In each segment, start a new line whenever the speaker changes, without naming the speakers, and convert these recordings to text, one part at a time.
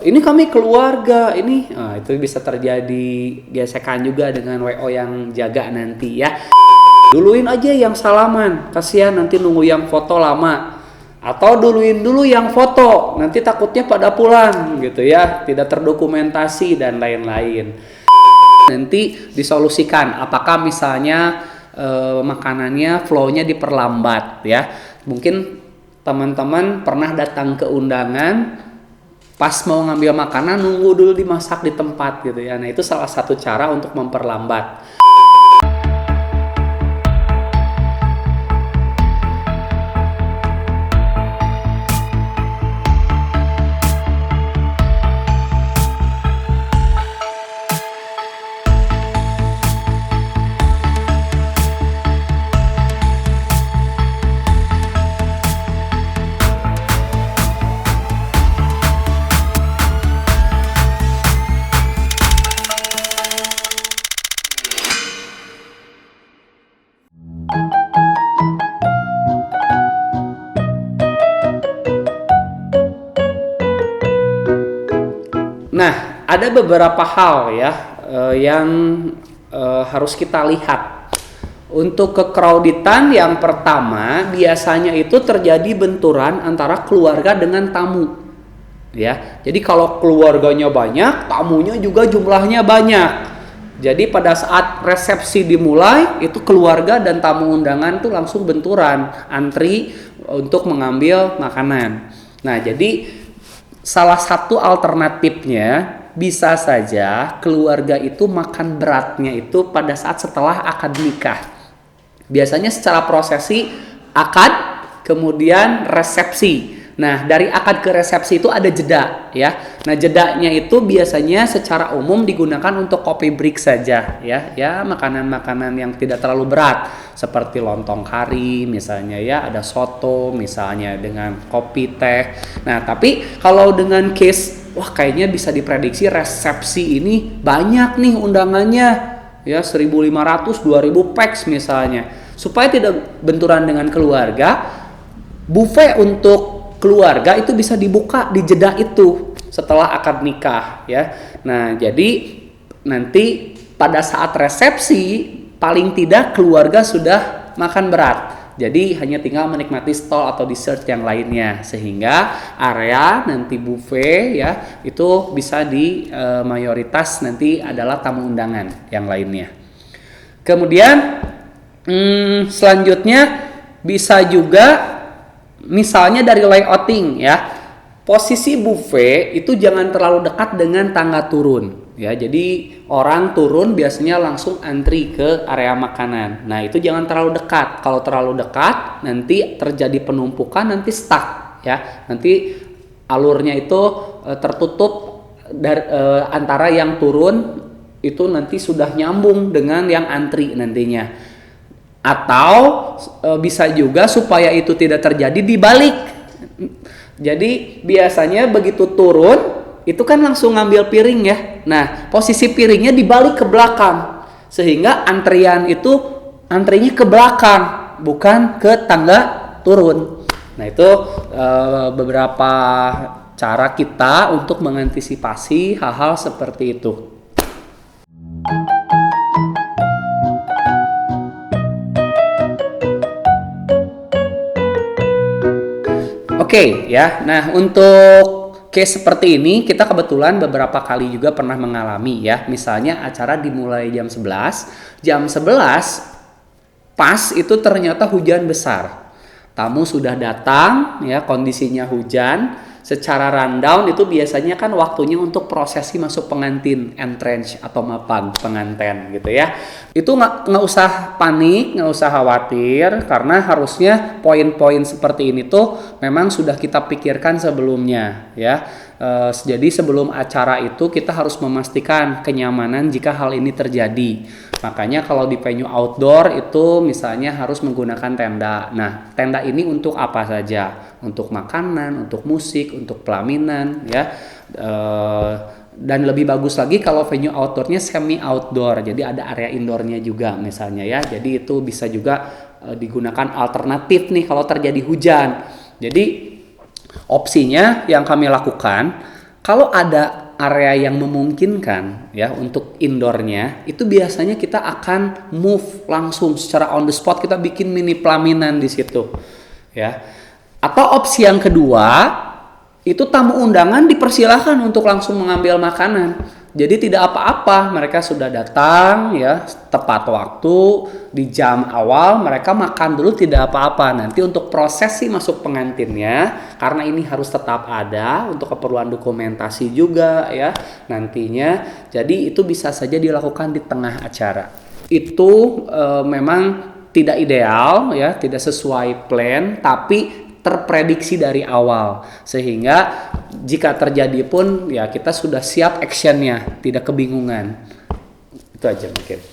ini kami keluarga ini, itu bisa terjadi gesekan juga dengan WO yang jaga nanti ya. Duluin aja yang salaman, kasihan nanti nunggu yang foto lama. Atau duluin dulu yang foto, nanti takutnya pada pulang gitu ya, tidak terdokumentasi dan lain-lain. Nanti disolusikan, apakah misalnya makanannya flow-nya diperlambat ya. Mungkin teman-teman pernah datang ke undangan, pas mau ngambil makanan nunggu dulu dimasak di tempat gitu ya. Nah itu salah satu cara untuk memperlambat. Nah, ada beberapa hal ya yang harus kita lihat. Untuk kecrowditan yang pertama biasanya itu terjadi benturan antara keluarga dengan tamu. Ya, jadi kalau keluarganya banyak, tamunya juga jumlahnya banyak. Jadi pada saat resepsi dimulai, itu keluarga dan tamu undangan tuh langsung benturan, antri untuk mengambil makanan. Nah, jadi salah satu alternatifnya bisa saja keluarga itu makan beratnya itu pada saat setelah akad nikah. Biasanya secara prosesi akad, kemudian resepsi. Nah, dari akad ke resepsi itu ada jeda ya. Nah, jedanya itu biasanya secara umum digunakan untuk coffee break saja ya. Ya, makanan-makanan yang tidak terlalu berat seperti lontong kari misalnya ya, ada soto misalnya dengan kopi teh. Nah, tapi kalau dengan case wah kayaknya bisa diprediksi resepsi ini banyak nih undangannya ya 1.500 2.000 pax misalnya. Supaya tidak benturan dengan keluarga, buffet untuk keluarga itu bisa dibuka di jeda itu setelah akad nikah ya. Nah, jadi nanti pada saat resepsi paling tidak keluarga sudah makan berat. Jadi hanya tinggal menikmati stol atau dessert yang lainnya sehingga area nanti buffet ya itu bisa di mayoritas nanti adalah tamu undangan yang lainnya. Kemudian selanjutnya bisa juga misalnya dari layouting ya, posisi buffet itu jangan terlalu dekat dengan tangga turun ya. Jadi orang turun biasanya langsung antri ke area makanan. Nah itu jangan terlalu dekat. Kalau terlalu dekat nanti terjadi penumpukan, nanti stuck ya. Nanti alurnya itu tertutup dari antara yang turun itu nanti sudah nyambung dengan yang antri nantinya. Atau bisa juga supaya itu tidak terjadi dibalik. Jadi biasanya begitu turun itu kan langsung ngambil piring ya. Nah posisi piringnya dibalik ke belakang sehingga antrinya ke belakang bukan ke tangga turun. Nah itu beberapa cara kita untuk mengantisipasi hal-hal seperti itu. Oke ya, nah untuk case seperti ini kita kebetulan beberapa kali juga pernah mengalami ya. Misalnya acara dimulai jam 11 pas itu ternyata hujan besar. Tamu sudah datang ya, kondisinya hujan. Secara rundown itu biasanya kan waktunya untuk prosesi masuk pengantin, entrance atau mapag pengantin gitu ya. Itu nggak usah panik, nggak usah khawatir karena harusnya poin-poin seperti ini tuh memang sudah kita pikirkan sebelumnya ya. Jadi sebelum acara itu kita harus memastikan kenyamanan jika hal ini terjadi. Makanya kalau di venue outdoor itu misalnya harus menggunakan tenda. Nah, tenda ini untuk apa saja? Untuk makanan, untuk musik, untuk pelaminan ya. Dan lebih bagus lagi kalau venue outdoornya semi outdoor. Jadi ada area indoornya juga misalnya ya. Jadi itu bisa juga digunakan alternatif nih kalau terjadi hujan. Jadi opsinya yang kami lakukan Kalau ada area yang memungkinkan ya untuk indoornya, itu biasanya kita akan move langsung secara on the spot, kita bikin mini pelaminan di situ ya. Atau opsi yang kedua, itu tamu undangan dipersilahkan untuk langsung mengambil makanan. Jadi tidak apa-apa, mereka sudah datang ya tepat waktu di jam awal, mereka makan dulu tidak apa-apa. Nanti untuk prosesi masuk pengantinnya, karena ini harus tetap ada untuk keperluan dokumentasi juga ya nantinya. Jadi itu bisa saja dilakukan di tengah acara. Itu memang tidak ideal ya, tidak sesuai plan, tapi terprediksi dari awal, sehingga jika terjadi pun ya kita sudah siap actionnya, tidak kebingungan. Itu aja mungkin.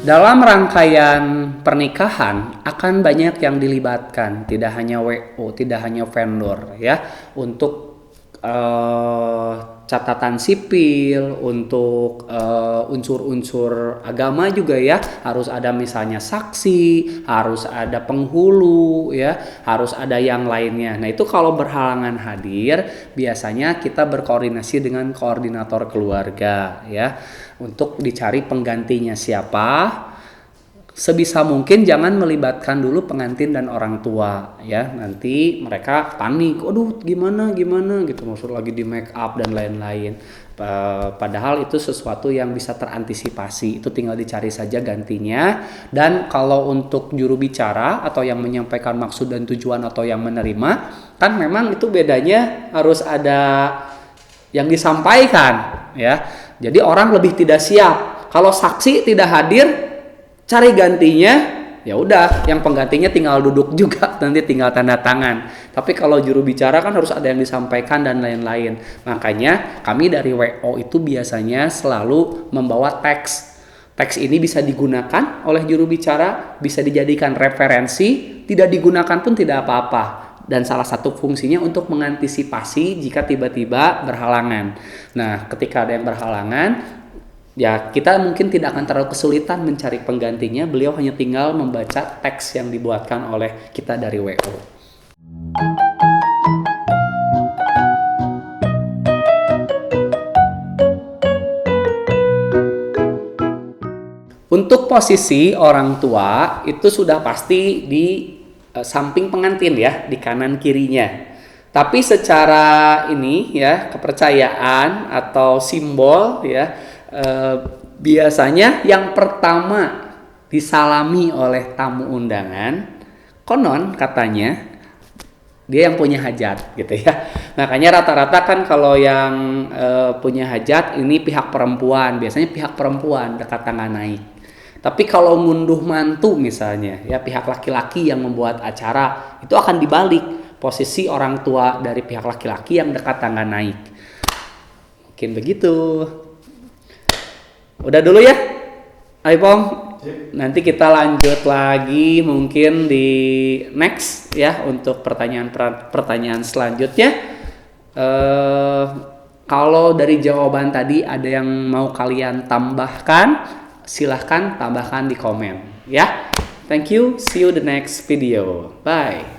Dalam rangkaian pernikahan akan banyak yang dilibatkan, tidak hanya WO, tidak hanya vendor ya, untuk catatan sipil, untuk unsur-unsur agama juga ya, harus ada misalnya saksi, harus ada penghulu ya, harus ada yang lainnya. Nah itu kalau berhalangan hadir, biasanya kita berkoordinasi dengan koordinator keluarga ya, untuk dicari penggantinya siapa. Sebisa mungkin jangan melibatkan dulu pengantin dan orang tua ya, nanti mereka panik, aduh gimana gitu, maksud lagi di make up dan lain-lain. Padahal itu sesuatu yang bisa terantisipasi, itu tinggal dicari saja gantinya. Dan kalau untuk juru bicara atau yang menyampaikan maksud dan tujuan atau yang menerima, kan memang itu bedanya harus ada yang disampaikan ya. Jadi orang lebih tidak siap kalau saksi tidak hadir, cari gantinya, ya udah, yang penggantinya tinggal duduk juga, nanti tinggal tanda tangan. Tapi kalau juru bicara kan harus ada yang disampaikan dan lain-lain. Makanya kami dari WO itu biasanya selalu membawa teks. Teks ini bisa digunakan oleh juru bicara, bisa dijadikan referensi, tidak digunakan pun tidak apa-apa. Dan salah satu fungsinya untuk mengantisipasi jika tiba-tiba berhalangan. Nah, ketika ada yang berhalangan, ya kita mungkin tidak akan terlalu kesulitan mencari penggantinya, beliau hanya tinggal membaca teks yang dibuatkan oleh kita dari WO. Untuk posisi orang tua itu sudah pasti di samping pengantin ya, di kanan kirinya. Tapi secara ini ya, kepercayaan atau simbol ya, biasanya yang pertama disalami oleh tamu undangan, konon katanya dia yang punya hajat gitu ya. Makanya rata-rata kan kalau yang punya hajat ini pihak perempuan, biasanya pihak perempuan dekat tangan naik. Tapi kalau ngunduh mantu misalnya ya, pihak laki-laki yang membuat acara, itu akan dibalik, posisi orang tua dari pihak laki-laki yang dekat tangan naik. Mungkin begitu. Udah dulu ya, Aipong. Nanti kita lanjut lagi mungkin di next ya untuk pertanyaan selanjutnya. Kalau dari jawaban tadi ada yang mau kalian tambahkan, silahkan tambahkan di komen ya. Thank you, see you the next video. Bye.